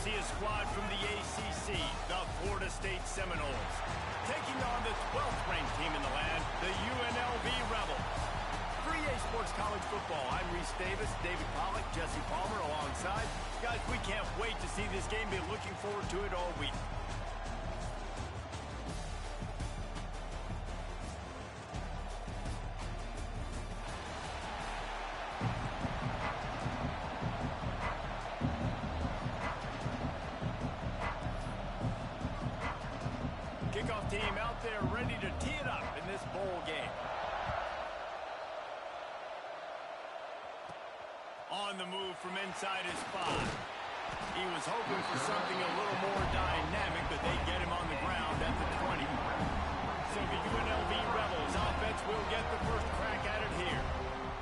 see a squad from the ACC, the Florida State Seminoles, taking on the 12th ranked team in the land, the UNLV Rebels. For EA Sports College Football, I'm Reese Davis, David Pollack, Jesse Palmer alongside. Guys, we can't wait to see this game. Been looking forward to it all week. Kickoff team out there ready to tee it up in this bowl game. On the move from inside his 5. He was hoping for something a little more dynamic, but they get him on the ground at the 20. So the UNLV Rebels offense will get the first crack at it here.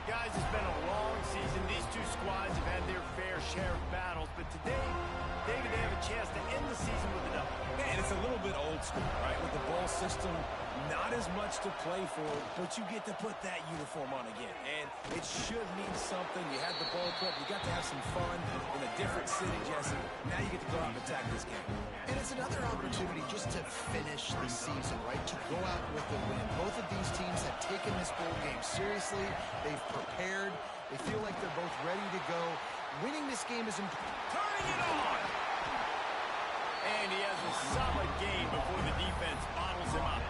Guys, it's been a long season. These two squads have had their fair share of battles, but today, David, they have a chance to end the season with a W. Man, it's a little bit old school, right? With the bowl system, not as much to play for, but you get to put that uniform on again. And it should mean something. You had the bowl prep. You got to have some fun in a different city, Jesse. Now you get to go out and attack this game. And it's another opportunity just to finish the season, right? To go out with a win. Both of these teams have taken this bowl game seriously. They've prepared. They feel like they're both ready to go. Winning this game is important. Turning it on! And he has a solid game before the defense bottles him up.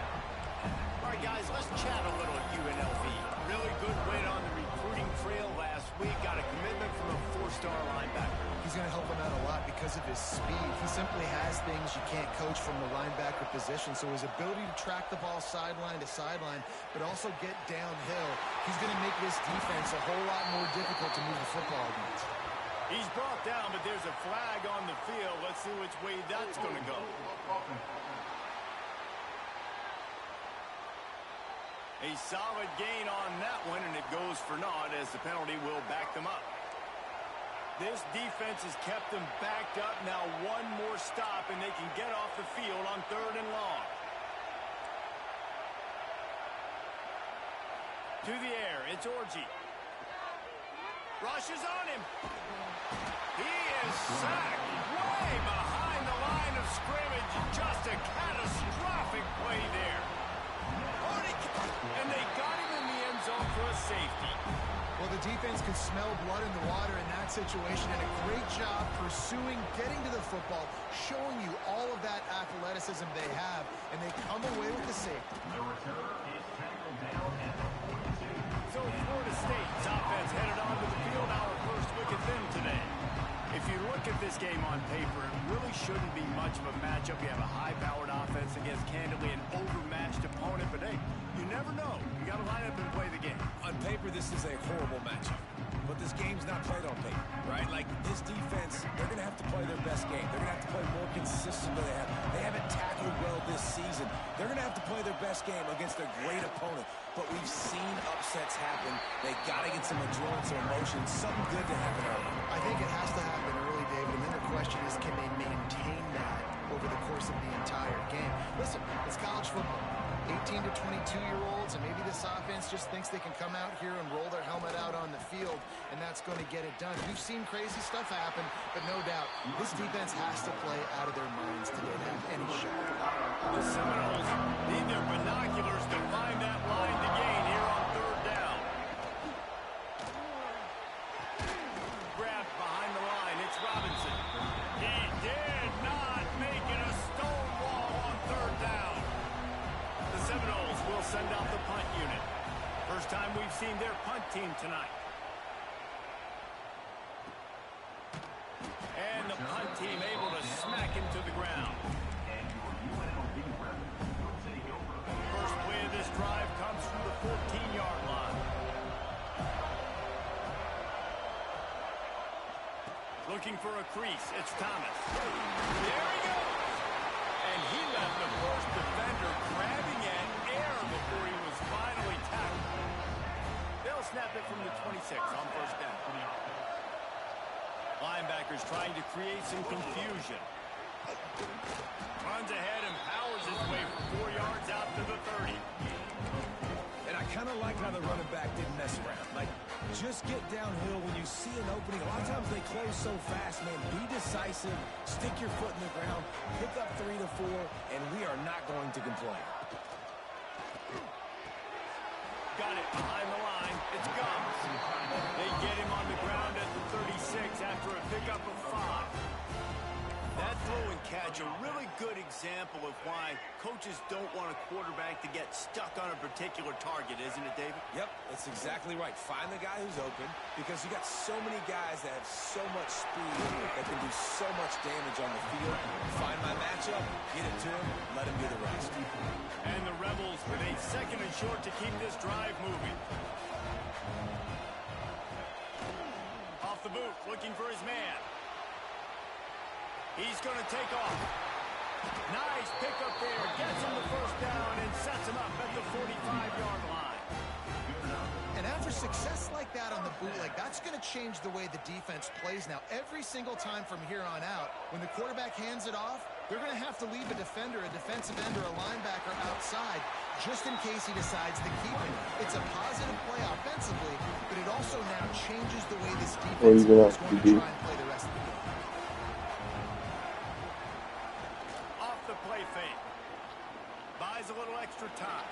All right, guys, let's chat a little at UNLV. Really good win on the recruiting trail last week. Got a commitment from a 4-star linebacker. He's going to help him out a lot because of his speed. He simply has things you can't coach from the linebacker position. So his ability to track the ball sideline to sideline, but also get downhill, he's going to make this defense a whole lot more difficult to move the football against. He's brought down, but there's a flag on the field. Let's see which way that's going to go. A solid gain on that one, and it goes for naught as the penalty will back them up. This defense has kept them backed up. Now one more stop, and they can get off the field on 3rd and long. To the air, it's Orji. Rushes on him. He is sacked way behind the line of scrimmage. Just a catastrophic play there. And they got him in the end zone for a safety. Well, the defense could smell blood in the water in that situation, and a great job pursuing, getting to the football, showing you all of that athleticism they have, and they come away with the safety. The return is tackled down at the 42. So Florida State's offense headed onto the field. Our first look at them today. If you look at this game on paper, it really shouldn't be much of a matchup. You have a high-powered offense against, candidly, an overmatched opponent. But, hey, you never know. You got to line up and play the game. On paper, this is a horrible matchup. But this game's not played on paper, right? Like, this defense, they're going to have to play their best game. They're going to have to play more consistent than they have. They haven't tackled well this season. They're going to have to play their best game against a great opponent. But we've seen upsets happen. They got to get some adrenaline, some emotion, something good to happen early. I think it has to happen early, David, and then the question is, can they maintain that over the course of the entire game? Listen, it's college football. 18 to 22-year-olds, and maybe this offense just thinks they can come out here and roll their helmet out on the field, and that's going to get it done. We've seen crazy stuff happen, but no doubt, this defense has to play out of their minds today to have any shot. The Seminoles need their binoculars to find that line to gain here on 3rd down. Grabbed behind the line, it's Robinson. He did not make it a stone wall on 3rd down. The Seminoles will send out the punt unit. First time we've seen their punt team tonight. And the punt team able to smack him to the ground. First play of this drive comes from the 14-yard line. Looking for a crease, it's Thomas. There he goes! And he left the first defender grabbing at air before he was finally tackled. They'll snap it from the 26 on 1st down. Linebackers trying to create some confusion. Runs ahead and powers his way for 4 yards out to the 30. And I kind of like how the running back didn't mess around. Like, just get downhill when you see an opening. A lot of times they close so fast, man. Be decisive, stick your foot in the ground, pick up 3 to 4, and we are not going to complain. Got it behind the line. It's Gums. They get him on the ground at the 36 after a pickup of 5. That throw and catch, a really good example of why coaches don't want a quarterback to get stuck on a particular target, isn't it, David? Yep, that's exactly right. Find the guy who's open, because you got so many guys that have so much speed that can do so much damage on the field. Find my matchup, get it to him, let him do the rest. And the Rebels with a 2nd and short to keep this drive moving. Off the boot, looking for his man. He's going to take off. Nice pickup there. Gets him the first down and sets him up at the 45-yard line. And after success like that on the bootleg, that's going to change the way the defense plays now. Every single time from here on out, when the quarterback hands it off, they're going to have to leave a defender, a defensive end, or a linebacker outside just in case he decides to keep it. It's a positive play offensively, but it also now changes the way this defense is going to try and play the rest of the game. Play fake. Buys a little extra time.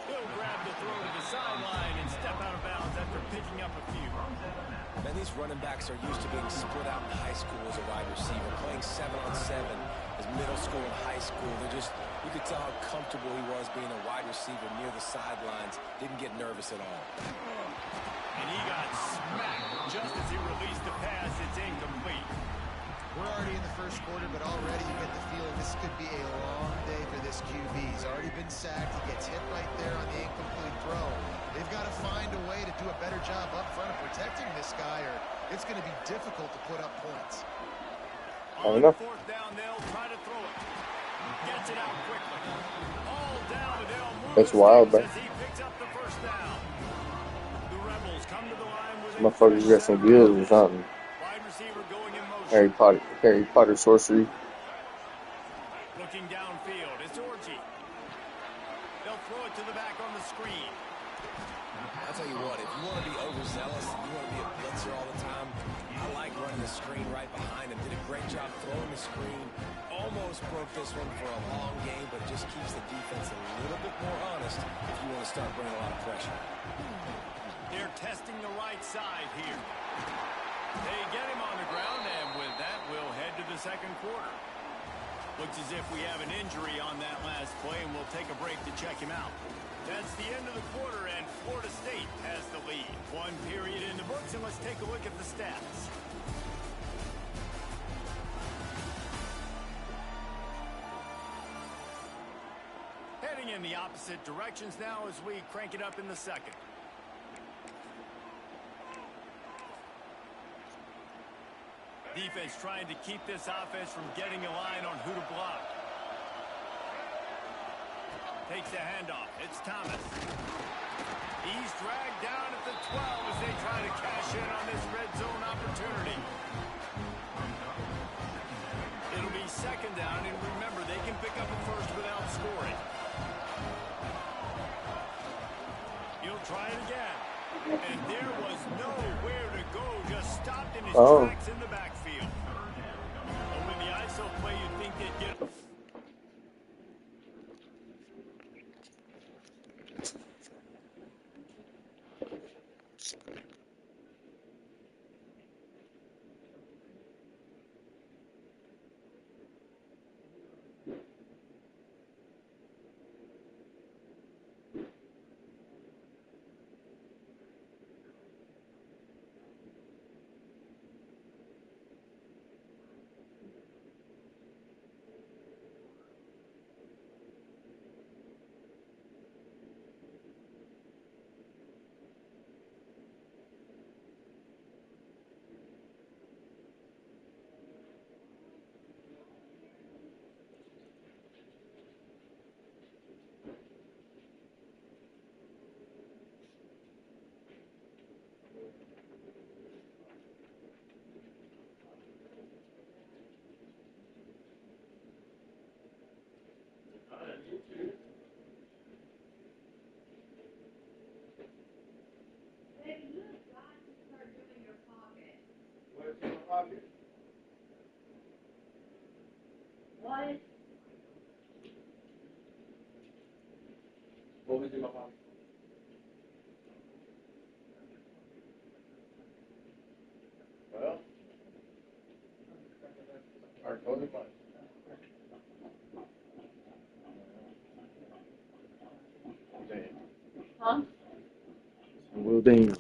He'll grab the throw to the sideline and step out of bounds after picking up a few. Man, these running backs are used to being split out in high school as a wide receiver, playing 7-on-7 as middle school and high school. You could tell how comfortable he was being a wide receiver near the sidelines. Didn't get nervous at all. And he got smacked just as he released the pass. It's incomplete. We're already in the first quarter, but already you get the feeling this could be a long day for this QB. He's already been sacked. He gets hit right there on the incomplete throw. They've got to find a way to do a better job up front of protecting this guy, or it's going to be difficult to put up points. On 4th down, they'll try to throw it. Gets it out quickly. All down, and they'll move. That's wild, man. As he picks up the first down. The Rebels come to the line with Motherfuckers got some gills or something. Wide receiver going in motion. Harry Potter sorcery. Looking downfield, it's Orgy. They'll throw it to the back on the screen. I'll tell you what, if you want to be overzealous and you want to be a blitzer all the time, I like running the screen right behind him. Did a great job throwing the screen. Almost broke this one for a long game, but just keeps the defense a little bit more honest if you want to start bringing a lot of pressure. They're testing the right side here. They get him on the ground, and with that, we'll head to the 2nd quarter. Looks as if we have an injury on that last play, and we'll take a break to check him out. That's the end of the quarter, and Florida State has the lead. 1 period in the books, and let's take a look at the stats. Heading in the opposite directions now as we crank it up in the 2nd. Defense trying to keep this offense from getting a line on who to block. Takes the handoff. It's Thomas. He's dragged down at the 12 as they try to cash in on this red zone opportunity. It'll be 2nd down, and remember, they can pick up a first without scoring. He'll try it again. And there was nowhere to go, just stopped in his tracks in the backfield. Over the ISO play, you'd think they'd get... Well, damn.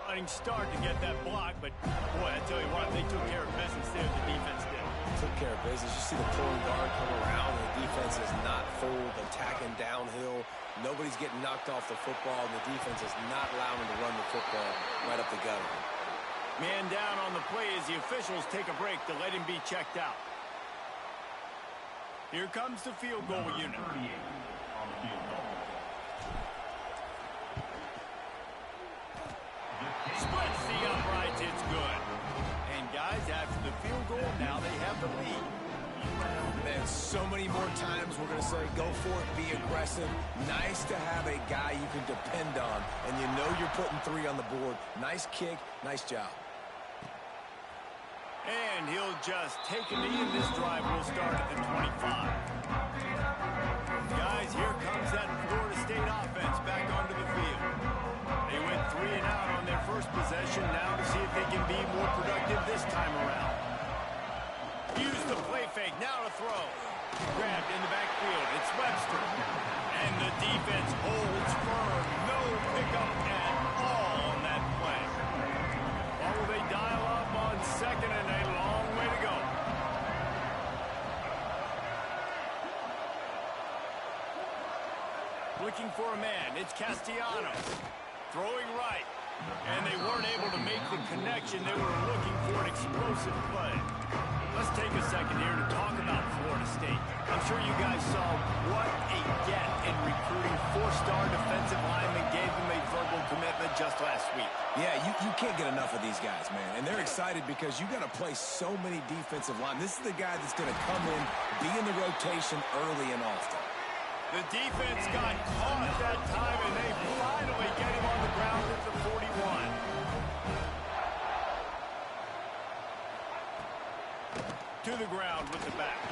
Running start to get that block, but boy, I tell you what, they took care of business there. The defense did. Took care of business. You see the pulling guard come around, and the defense is not full, attacking downhill. Nobody's getting knocked off the football, and the defense is not allowing them to run the football right up the gut of them. Man down on the play as the officials take a break to let him be checked out. Here comes the field goal unit. Splits the uprights, it's good. And guys, after the field goal, now they have the lead. Man, so many more times we're going to say, go for it, be aggressive. Nice to have a guy you can depend on, and you know you're putting 3 on the board. Nice kick, nice job. And he'll just take a knee, and this drive will start at the 25. Guys, here comes that Florida State offense back onto the field. They went 3 and out on their first possession, now to see if they can be more productive this time around. Use the play fake, now to throw. Grabbed in the backfield, it's Webster. And the defense holds firm, no pickup at all on that play. Or will they dial up on second and a long way to go? Looking for a man, it's Castellanos. Throwing right. And they weren't able to make the connection. They were looking for an explosive play. Let's take a second here to talk about Florida State. I'm sure you guys saw what a get in recruiting. 4-star defensive lineman gave them a verbal commitment just last week. Yeah, you can't get enough of these guys, man. And they're excited because you got to play so many defensive linemen. This is the guy that's going to come in, be in the rotation early and often. The defense got caught that time, and they finally get him on the ground at the 41. To the ground with the back.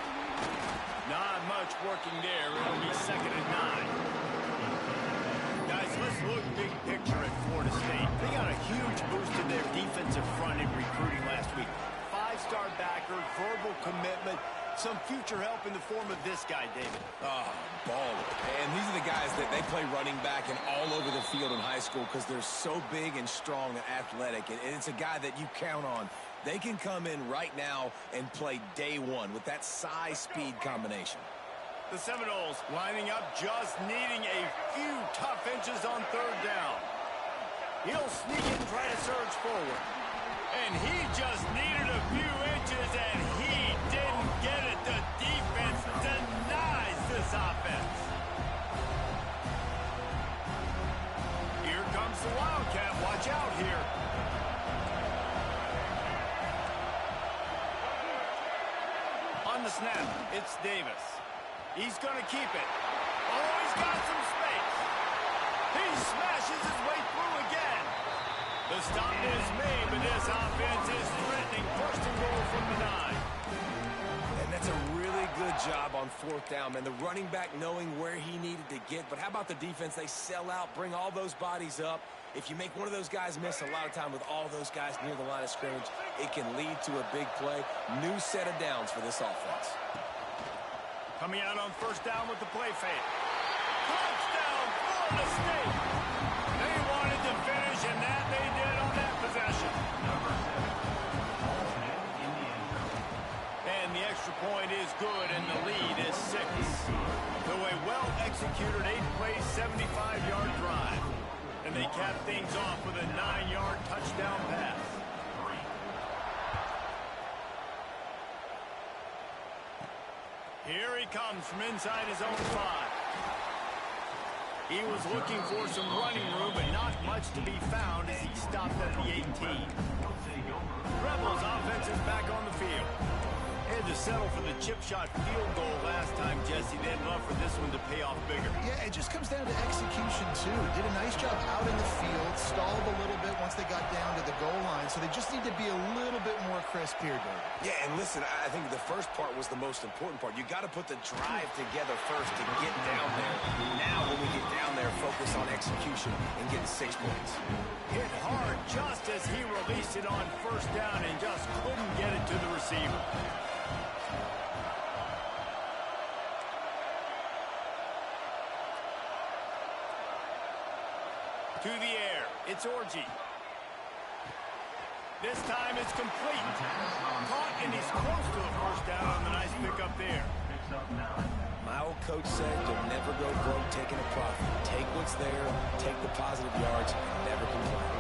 Not much working there. It'll be second and 9. Guys, let's look big picture at Florida State. They got a huge boost in their defensive front in recruiting last week. 5-star backer, verbal commitment, some future help in the form of this guy, David. Oh, baller. And these are the guys that they play running back and all over the field in high school because they're so big and strong and athletic. And it's a guy that you count on. They can come in right now and play day one with that size-speed combination. The Seminoles lining up, just needing a few tough inches on third down. He'll sneak it and try to surge forward. And he just needed a few inches, and he didn't get it. The defense denies this offense. Here comes the Wildcat. Watch out here. On the snap, it's Davis. He's going to keep it. Oh, he's got some space. He smashes his way through again. The stop is made, but this offense is threatening. First and goal from the 9. And that's a really good job on fourth down, man. The running back knowing where he needed to get. But how about the defense? They sell out, bring all those bodies up. If you make one of those guys miss, a lot of time with all those guys near the line of scrimmage, it can lead to a big play. New set of downs for this offense. Coming out on first down with the play fake. Touchdown, Florida State. They wanted to finish, and that they did on that possession. And the extra point is good, and the lead is 6. So a well-executed 8-play, 75-yard drive. And they cap things off with a 9-yard touchdown pass. Here he comes from inside his own 5. He was looking for some running room, but not much to be found as he stopped at the 18. Rebels offense is back on the field. They had to settle for the chip shot field goal last time, Jesse. They'd love for this one to pay off bigger. Yeah, it just comes down to execution, too. Did a nice job out in the field, stalled a little bit once they got down to the goal line, so they just need to be a little bit more crisp here, Dave. Yeah, and listen, I think the first part was the most important part. You got to put the drive together first to get down there. Now, when we get down there, focus on execution and getting 6 points. Hit hard just as he released it on first down and just couldn't get it to the receiver. To the air, it's Orji. This time it's complete. Caught, and he's close to a first down on the nice pickup there. My old coach said you'll never go broke taking a profit. Take what's there, take the positive yards, and never complain.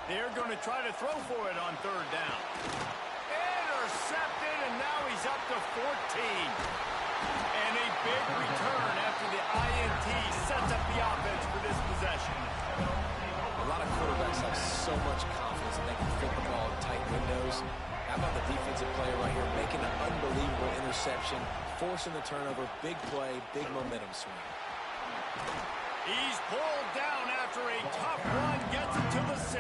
They're going to try to throw for it on third down. Intercepted, and now he's up to 14. And a big return after the INT sets up the offense for this possession. A lot of quarterbacks have so much confidence that they can fit the ball in tight windows. How about the defensive player right here making an unbelievable interception, forcing the turnover, big play, big momentum swing. He's pulled down after a tough run, gets it to the 6.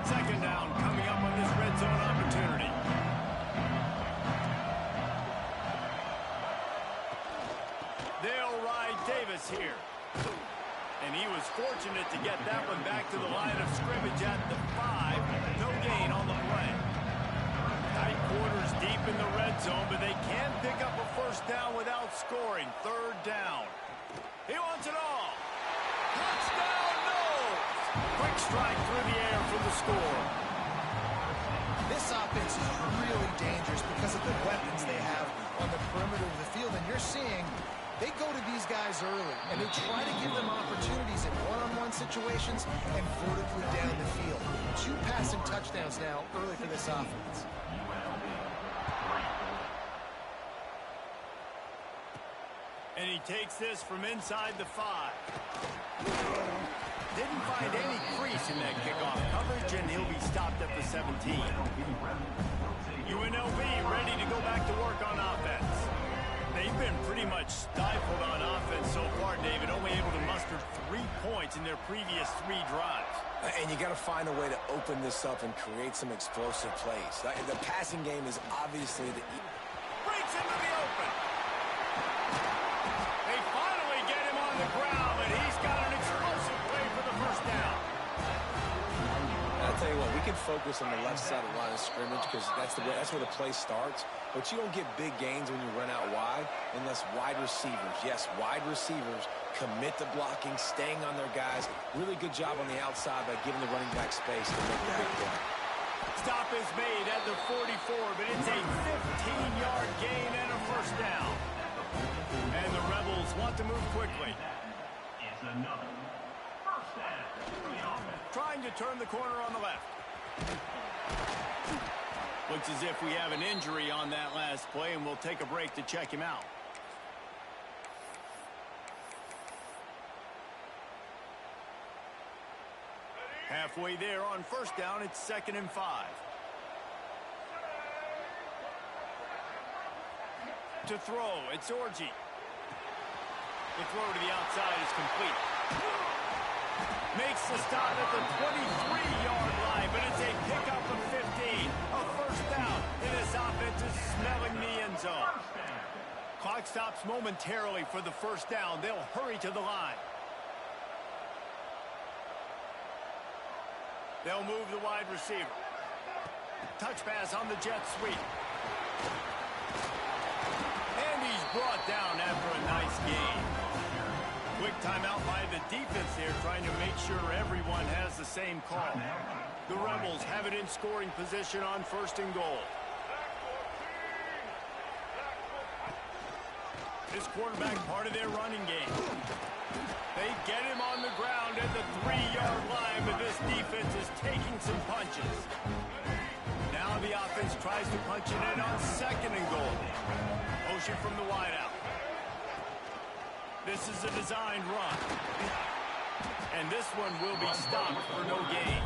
Second down coming up on this red zone opportunity. They'll ride Davis here. And he was fortunate to get that one back to the line of scrimmage at the 5. No gain on the play. Tight quarters deep in the red zone, but they can pick up a first down without scoring. Third down. He wants it all. Touchdown, no! Quick strike through the air for the score. This offense is really dangerous because of the weapons they have on the perimeter of the field. And you're seeing they go to these guys early, and they try to give them opportunities in one-on-one situations and vertically down the field. 2 passing touchdowns now early for this offense. And he takes this from inside the 5. Didn't find any crease in that kickoff coverage, and he'll be stopped at the 17. UNLV ready to go back to work on offense. They've been pretty much stifled on offense so far, David, only able to muster 3 points in their previous 3 drives. And you got to find a way to open this up and create some explosive plays. The passing game is obviously the... Breaks into the open. They finally get him on the ground, and he's got an explosive play for the first down. I'll tell you what, we can focus on the left side of the line of scrimmage because that's where the play starts. But you don't get big gains when you run out wide unless wide receivers, yes, wide receivers, commit to blocking, staying on their guys. Really good job on the outside by giving the running back space to make the big play. Stop is made at the 44, but it's a 15-yard gain and a first down. And the Rebels want to move quickly. It's another first down. Trying to turn the corner on the left. Looks as if we have an injury on that last play, and we'll take a break to check him out. Halfway there on first down, it's 2nd and 5. To throw, it's Orji. The throw to the outside is complete. Makes the stop at the 23-yard line, but it's a pickup of 15. A first down, and this offense is smelling the end zone. Clock stops momentarily for the first down. They'll hurry to the line. They'll move the wide receiver. Touch pass on the jet sweep. And he's brought down after a nice gain. Quick timeout by the defense there, trying to make sure everyone has the same call. The Rebels have it in scoring position on 1st and goal. This quarterback part of their running game. They get him on the ground at the 3-yard line, but this defense is taking some punches. Now the offense tries to punch it in on 2nd and goal. Motion from the wideout. This is a designed run. And this one will be stopped for no gain.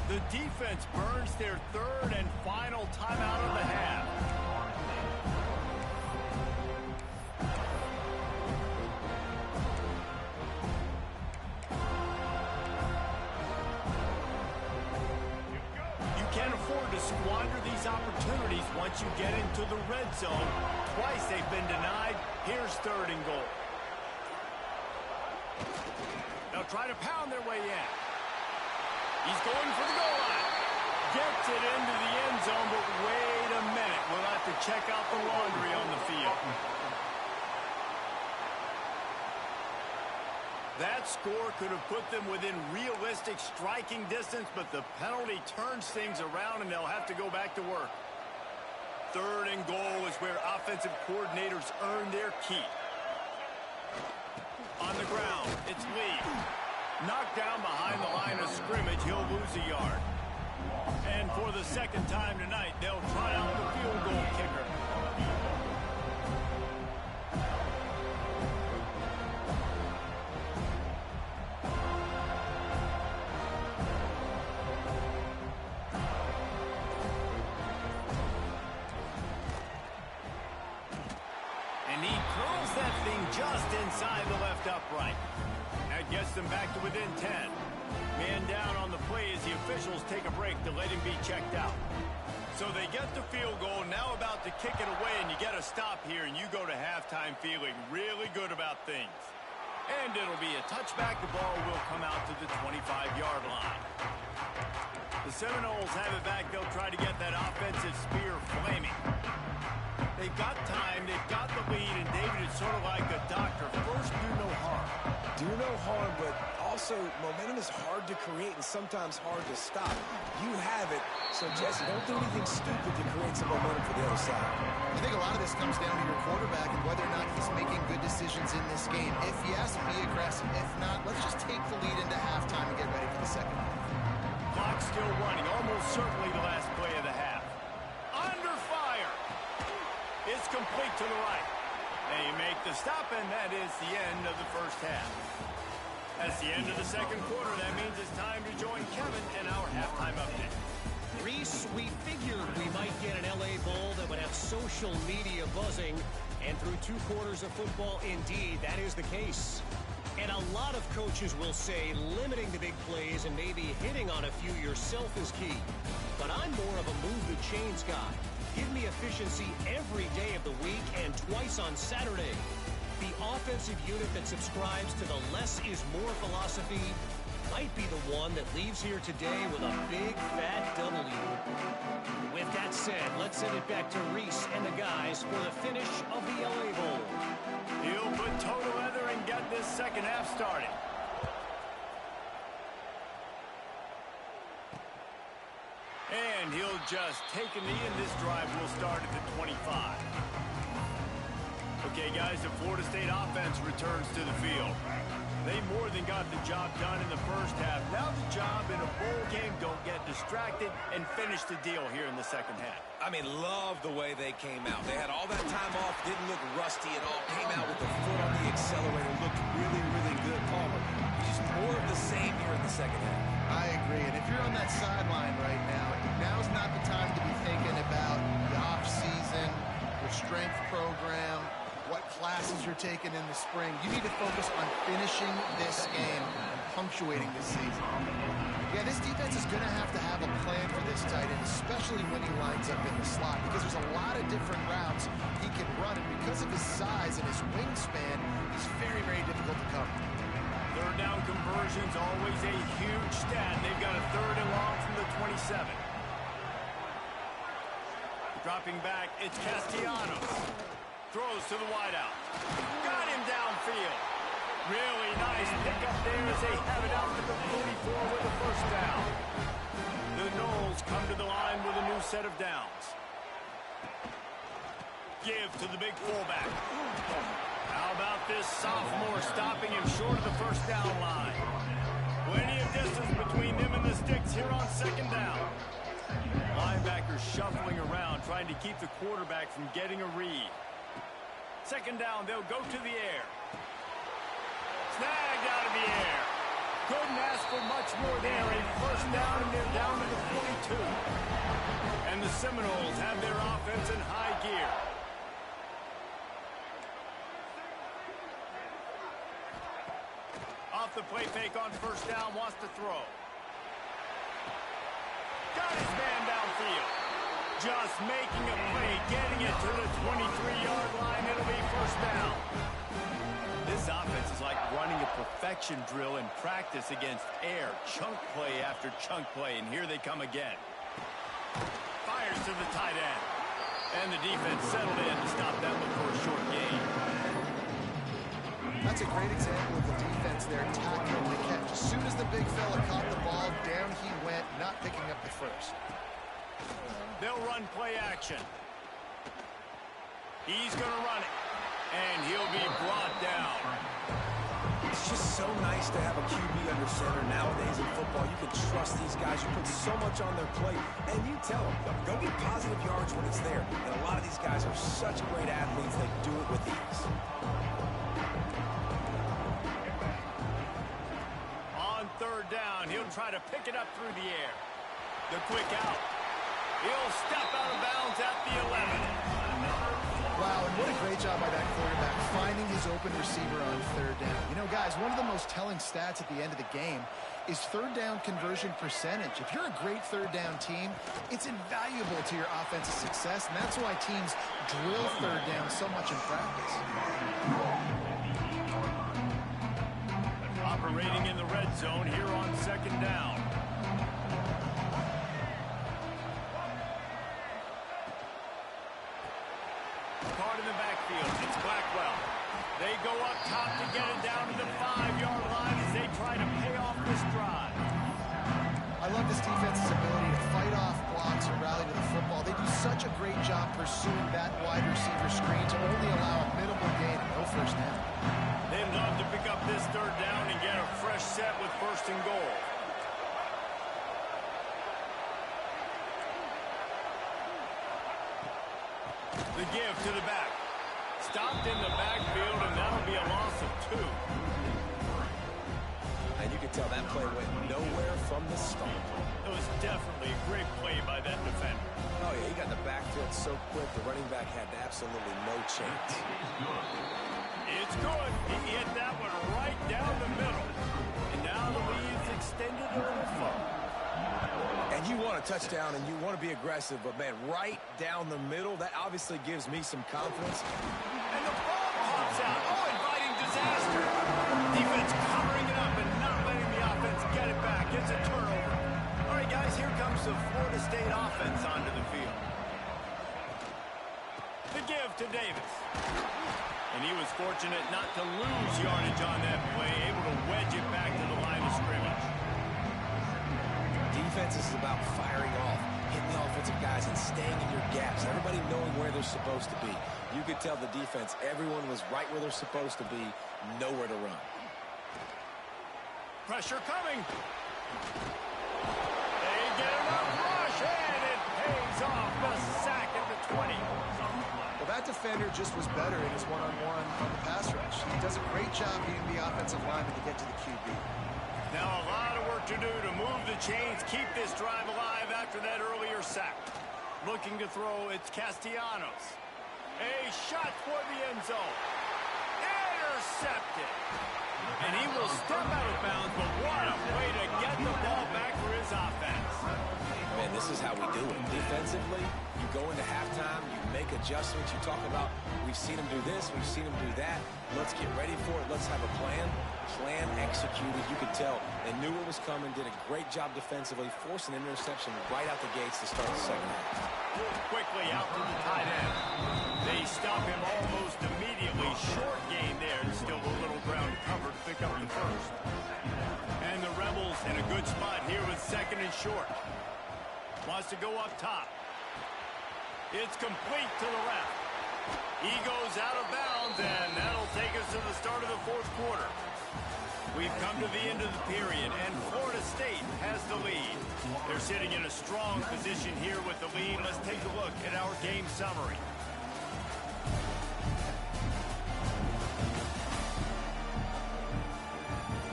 The defense burns their third and final timeout of the half. You can't afford to squander these opportunities once you get into the red zone. Twice they've been denied. Here's third and goal. They'll try to pound their way in. He's going for the goal line. Gets it into the end zone, but wait a minute. We'll have to check out the laundry on the field. That score could have put them within realistic striking distance, but the penalty turns things around, and they'll have to go back to work. Third and goal is where offensive coordinators earn their keep. On the ground, it's Lee. Knocked down behind the line of scrimmage, he'll lose a yard. And for the second time tonight, they'll try out the field goal kicker. And he curls that thing just inside the left upright. That gets them back to within 10. Man down on the play as the officials take a break to let him be checked out. So they get the field goal, now about to kick it away, and you get a stop here, and you go to halftime feeling really good about things. And it'll be a touchback. The ball will come out to the 25-yard line. The Seminoles have it back. They'll try to get that offensive spear flaming. They've got time, they've got the lead, and David, it's sort of like a doctor. First, do no harm. Do no harm, but also momentum is hard to create and sometimes hard to stop. You have it, so Jesse, don't do anything stupid to create some momentum for the other side. I think a lot of this comes down to your quarterback and whether or not he's making good decisions in this game. If yes, be aggressive. If not, let's just take the lead into halftime and get ready for the second half. Clock still running, almost certainly the last play of the half. Under fire. It's complete to the right. They make the stop, and that is the end of the first half. That's the end of the second quarter. That means it's time to join Kevin in our halftime update. Reese, we figured we might get an LA Bowl that would have social media buzzing, and through 2 quarters of football, indeed, that is the case. And a lot of coaches will say limiting the big plays and maybe hitting on a few yourself is key. But I'm more of a move the chains guy. Give me efficiency every day of the week and twice on Saturday. The offensive unit that subscribes to the less is more philosophy might be the one that leaves here today with a big fat W. With that said, let's send it back to Reese and the guys for the finish of the LA Bowl. He'll put total leather and get this second half started. And he'll just take a knee, and this drive will start at the 25. Okay, guys, the Florida State offense returns to the field. They more than got the job done in the first half. Now the job in a bowl game, don't get distracted and finish the deal here in the second half. I mean, love the way they came out. They had all that time off, didn't look rusty at all, came out with the foot on the accelerator, looked really, really good. Palmer, just more of the same here in the second half. I agree, and if you're on that sideline right now, now's not the time to be thinking about the off-season, your strength program, what classes you're taking in the spring. You need to focus on finishing this game and punctuating this season. Yeah, this defense is going to have a plan for this tight end, especially when he lines up in the slot, because there's a lot of different routes he can run, and because of his size and his wingspan, he's very, very difficult to cover. Third down conversions, always a huge stat. They've got a third and long from the 27. Dropping back, it's Castellanos. Throws to the wideout. Got him downfield. Really nice pickup there as they have it out to the 44 with the first down. The Noles come to the line with a new set of downs. Give to the big fullback. How about this sophomore stopping him short of the first down line? Plenty of distance between them and the sticks here on second down. Linebackers shuffling around, trying to keep the quarterback from getting a read. Second down, they'll go to the air. Snagged out of the air. Couldn't ask for much more there. A first down, and they're down to the 42. And the Seminoles have their offense in high gear. Off the play fake on first down, wants to throw. Got his man downfield. Just making a play, getting it to the 23-yard line. It'll be first down. This offense is like running a perfection drill in practice against air. Chunk play after chunk play, and here they come again. Fires to the tight end. And the defense settled in to stop that one for a short gain. That's a great example of the defense there tackling the catch. As soon as the big fella caught the ball, down he went, not picking up the first. They'll run play action. He's going to run it. And he'll be brought down. It's just so nice to have a QB under center nowadays in football. You can trust these guys. You put so much on their plate. And you tell them, go get positive yards when it's there. And a lot of these guys are such great athletes. They do it with ease. On third down, he'll try to pick it up through the air. The quick out. He'll step out of bounds at the 11. Wow, and what a great job by that quarterback, finding his open receiver on third down. You know, guys, one of the most telling stats at the end of the game is third down conversion percentage. If you're a great third down team, it's invaluable to your offensive success, and that's why teams drill third down so much in practice. Operating in the red zone here on second down. Card in the backfield. It's Blackwell. They go up top to get it down to the 5-yard line as they try to pay off this drive. I love this defense's ability to fight off blocks and rally to the football. They do such a great job pursuing that wide receiver screen to only allow a minimal gain and no first down. They'd love to pick up this third down and get a fresh set with first and goal. The give to the back. Stopped in the backfield, and that'll be a loss of 2. And you can tell that play went nowhere from the start. It was definitely a great play by that defender. Oh, yeah, he got the backfield so quick, the running back had absolutely no chance. It's good. He hit that one right down the middle. And now the lead's extended a little further. And you want a touchdown and you want to be aggressive, but, man, right down the middle, that obviously gives me some confidence. And the ball pops out. Oh, inviting disaster. Defense covering it up and not letting the offense get it back. It's a turnover. All right, guys, here comes the Florida State offense onto the field. The give to Davis. And he was fortunate not to lose yardage on that play, able to wedge it back to the line of scrimmage. Defense is about firing off, hitting the offensive guys and staying in your gaps, everybody knowing where they're supposed to be. You could tell the defense, everyone was right where they're supposed to be, nowhere to run. Pressure coming. They get enough rush, and it pays off. The sack at the 20. Well, that defender just was better in his one-on-one on the pass rush. He does a great job beating the offensive lineman to get to the QB. Now a lot of work to do to move the chains, keep this drive alive after that earlier sack. Looking to throw, it's Castellanos. A shot toward the end zone. Intercepted. And he will step out of bounds, but what a way to get the ball back for his offense. Man, this is how we do it. Defensively, you go into halftime, you make adjustments, you talk about, we've seen him do this, we've seen him do that. Let's get ready for it. Let's have a plan. Plan executed. You could tell they knew what was coming, did a great job defensively, forced an interception right out the gates to start the second half. Quickly out to the tight end. They stop him almost immediately. Short gain there. Still a little ground cover to pick up the first. And the Rebels in a good spot here with second and short. Wants to go up top. It's complete to the left. He goes out of bounds, and that'll take us to the start of the fourth quarter. We've come to the end of the period, and Florida State has the lead. They're sitting in a strong position here with the lead. Let's take a look at our game summary.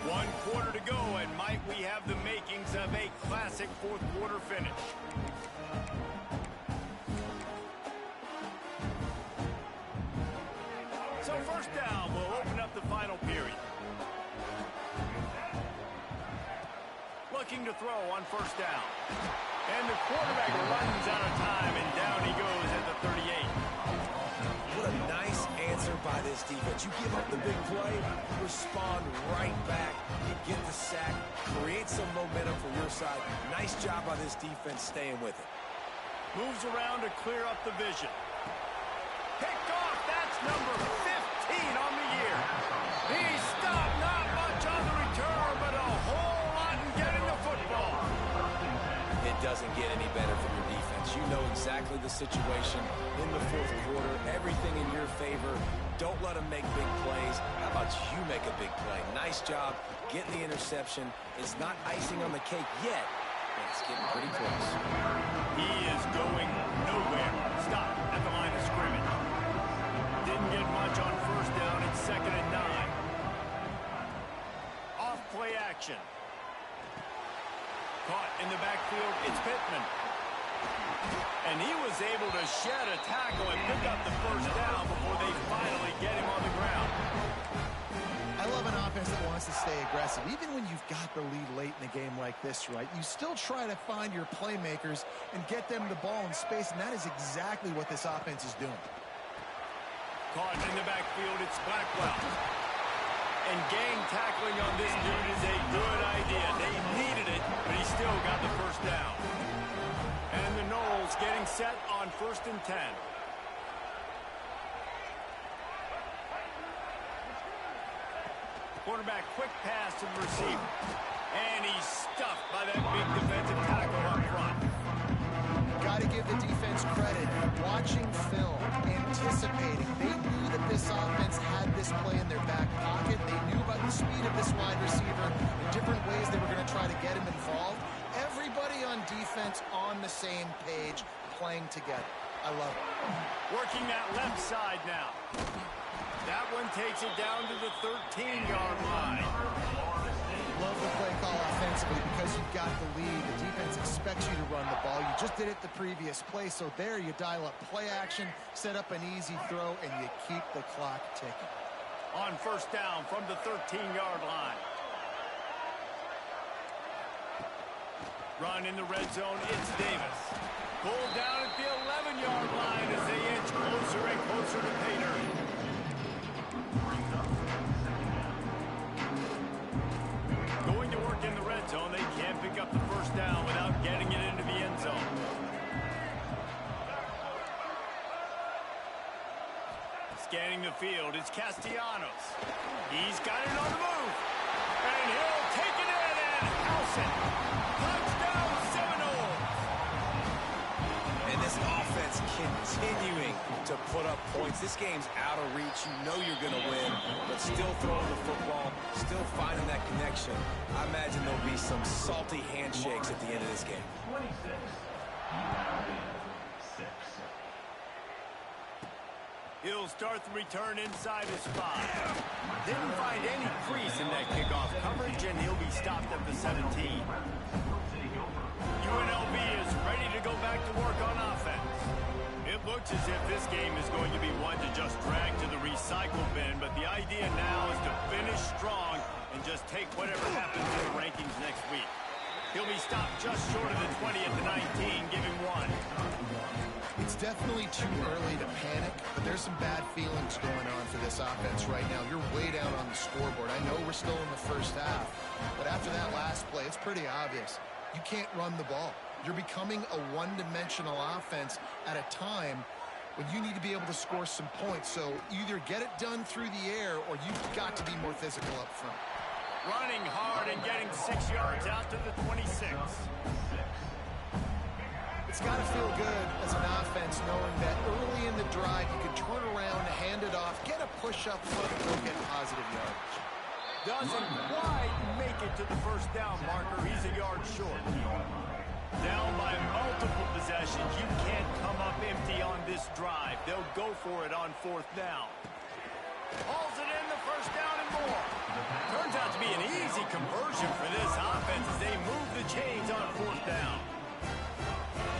One quarter to go, and we have the makings of a classic fourth quarter finish. So first down will open up the final period. Looking to throw on first down. And the quarterback runs out of time, and down he goes at the 38. What a nice answer by this defense. You give up the big play, respond right back. You get the sack, create some momentum for your side. Nice job by this defense staying with it. Moves around to clear up the vision. Picked off. That's number 15 on the year. He stopped. Not much on the return, but a whole lot in getting the football. It doesn't get any better from your defense. You know exactly the situation in the fourth quarter. Everything in your favor. Don't let them make big plays. How about you make a big play? Nice job getting the interception. It's not icing on the cake yet, but it's getting pretty close. He is going nowhere. Stop at the line of scrimmage. Didn't get much on first down. It's 2nd and 9. Off play action. Caught in the backfield, it's Pittman. And he was able to shed a tackle and pick up the first down before they finally get him on the ground. I love an offense that wants to stay aggressive. Even when you've got the lead late in a game like this, right, you still try to find your playmakers and get them the ball in space, and that is exactly what this offense is doing. Caught in the backfield, it's Blackwell. And gang tackling on this dude is a good idea. They needed it, but he still got the first down. And the Knowles getting set on 1st and 10. Quarterback quick pass to the receiver. And he's stuffed by that big defensive tackle up front. Got to give the defense credit. Watching film, anticipating. They knew that this offense had this play in their back pocket. They knew about the speed of this wide receiver, the different ways they were going to try to get him involved. Everybody on defense on the same page, playing together. I love it. Working that left side now. That one takes it down to the 13-yard line. Love the play call offensively because you've got the lead. The defense expects you to run the ball. You just did it the previous play, so there you dial up play action, set up an easy throw, and you keep the clock ticking. On first down from the 13-yard line. Run in the red zone, it's Davis. Pulled down at the 11-yard line as they inch closer and closer to Pater. Going to work in the red zone, they can't pick up the first down without getting it into the end zone. Scanning the field, it's Castellanos. He's got it on the move. And he'll take it in and house it. Touchdown, Seminoles. And this offense continuing to put up points. This game's out of reach. You know you're going to win, but still throwing the football, still finding that connection. I imagine there'll be some salty handshakes at the end of this game. 26. He'll start the return inside his 5. Didn't find any crease in that kickoff coverage, and he'll be stopped at the 17. UNLV is ready to go back to work on offense. It looks as if this game is going to be one to just drag to the recycle bin, but the idea now is to finish strong and just take whatever happens in the rankings next week. He'll be stopped just short of the 20 at the 19, giving 1. It's definitely too early to panic, but there's some bad feelings going on for this offense right now. You're way down on the scoreboard. I know we're still in the first half, but after that last play, it's pretty obvious. You can't run the ball. You're becoming a one-dimensional offense at a time when you need to be able to score some points. So either get it done through the air or you've got to be more physical up front. Running hard and getting 6 yards out to the 26. It's got to feel good as an offense knowing that early in the drive you can turn around, hand it off, get a push up foot, and go get positive yardage. Doesn't quite make it to the first down marker. He's a yard short. Down by multiple possessions. You can't come up empty on this drive. They'll go for it on 4th down. Hauls it in, the first down and more. Turns out to be an easy conversion for this offense. down.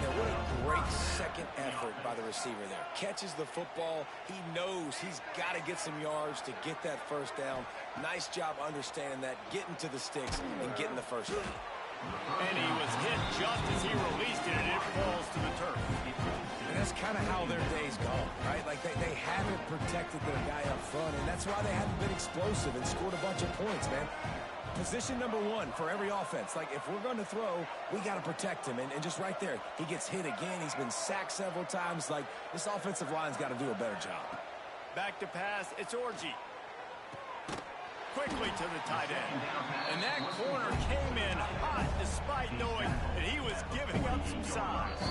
Now, what a great second effort by the receiver there. Catches the football. He knows he's got to get some yards to get that first down. Nice job understanding that, getting to the sticks and getting the first down. And he was hit just as he released it, and it falls to the turf. And that's kind of how their day's gone, right? Like they haven't protected their guy up front, and that's why they haven't been explosive and scored a bunch of points, man. Position number one for every offense. Like, if we're going to throw, we got to protect him. And just right there, he gets hit again. He's been sacked several times. Like, this offensive line's got to do a better job. Back to pass. It's Orji. Quickly to the tight end. And that corner came in hot despite knowing that he was giving up some size.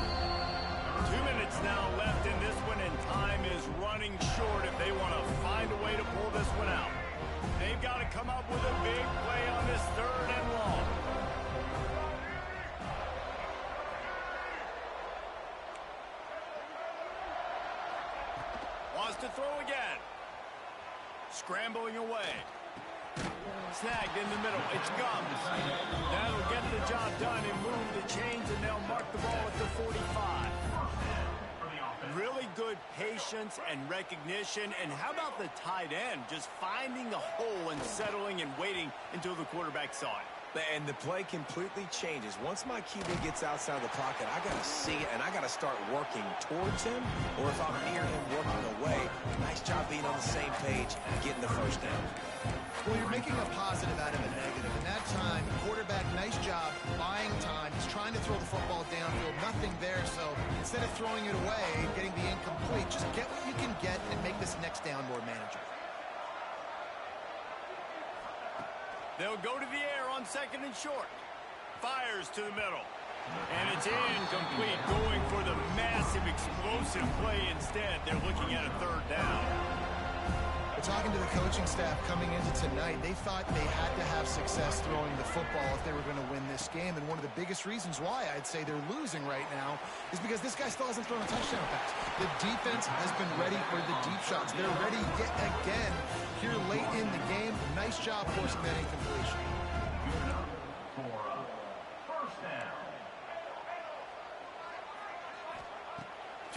2 minutes now left in this one, and time is running short if they want to find a way to pull this one out. They've got to come up with a big play on this 3rd and long. Wants to throw again. Scrambling away. Snagged in the middle. It's Gums. That'll get the job done and move the chains, and they'll mark the ball at the 45. Really good patience and recognition. And how about the tight end just finding the hole and settling and waiting until the quarterback saw it? And the play completely changes. Once my QB gets outside the pocket, I got to see it, and I got to start working towards him, or if I'm near him, working away. Nice job being on the same page, getting the first down. Well, you're making a positive out of a negative. In that time, quarterback, nice job, buying time. He's trying to throw the football downfield. Nothing there, so instead of throwing it away and getting the incomplete, just get what you can get and make this next down more manageable. They'll go to the air on 2nd and short. Fires to the middle. And it's incomplete, going for the massive explosive play instead. They're looking at a 3rd down. Talking to the coaching staff coming into tonight, they thought they had to have success throwing the football if they were going to win this game. And one of the biggest reasons why I'd say they're losing right now is because this guy still hasn't thrown a touchdown pass. The defense has been ready for the deep shots. They're ready yet again here late in the game. Nice job forcing that incompletion.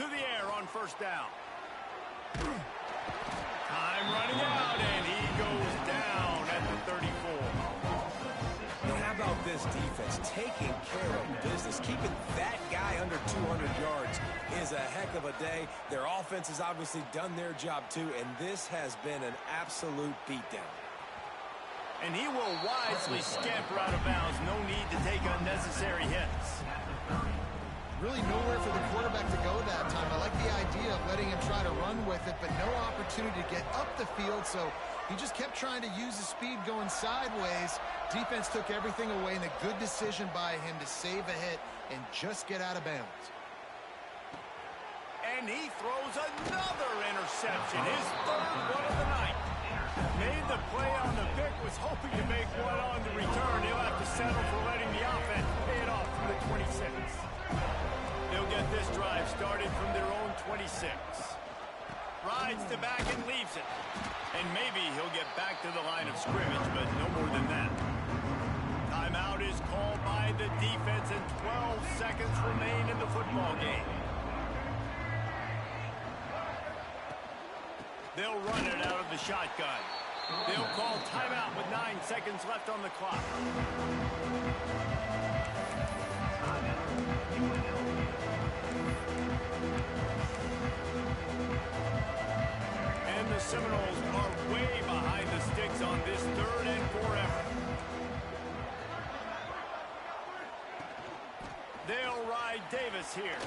To the air on 1st down. Time running out, and he goes down at the 34. And how about this defense? Taking care of business. Keeping that guy under 200 yards is a heck of a day. Their offense has obviously done their job too, and this has been an absolute beatdown. And he will wisely scamper out of bounds. No need to take unnecessary hits. Really nowhere for the quarterback to go that time. I like the idea of letting him try to run with it, but no opportunity to get up the field, so he just kept trying to use his speed going sideways. Defense took everything away, and a good decision by him to save a hit and just get out of bounds. And he throws another interception, his 3rd one of the night. Made the play on the pick, was hoping to make one on the return. He'll have to settle for letting the offense pay it off from the 26. They'll get this drive started from their own 26. Rides to back and leaves it. And maybe he'll get back to the line of scrimmage, but no more than that. Timeout is called by the defense, and 12 seconds remain in the football game. They'll run it out of the shotgun. They'll call timeout with 9 seconds left on the clock. And the Seminoles are way behind the sticks on this 3rd and 4 effort. They'll ride Davis here.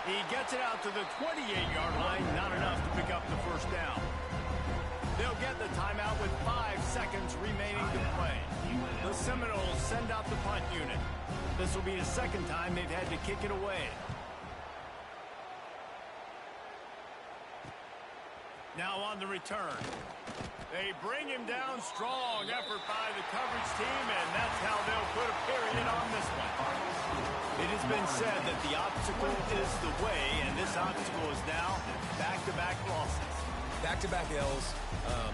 He gets it out to the 28-yard line. Not enough to pick up the first down. They'll get the timeout with 5 seconds remaining to play. The Seminoles send out the punt unit. This will be the 2nd time they've had to kick it away. Now on the return. They bring him down. Strong effort by the coverage team, and that's how they'll put a period on this one. It has been said that the obstacle is the way, and this obstacle is now back-to-back losses. Back-to-back L's.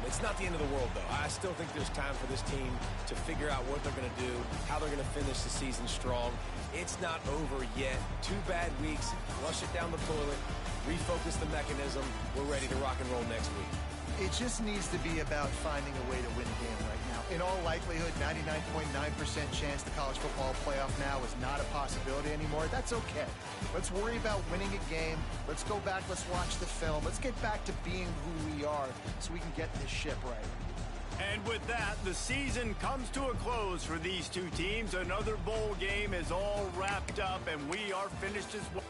It's not the end of the world, though. I still think there's time for this team to figure out what they're going to do, how they're going to finish the season strong. It's not over yet. 2 bad weeks. Flush it down the toilet. Refocus the mechanism. We're ready to rock and roll next week. It just needs to be about finding a way to win a game right now. In all likelihood, 99.9% chance the college football playoff now is not a possibility anymore. That's okay. Let's worry about winning a game. Let's go back. Let's watch the film. Let's get back to being who we are so we can get this ship right. And with that, the season comes to a close for these two teams. Another bowl game is all wrapped up, and we are finished as well.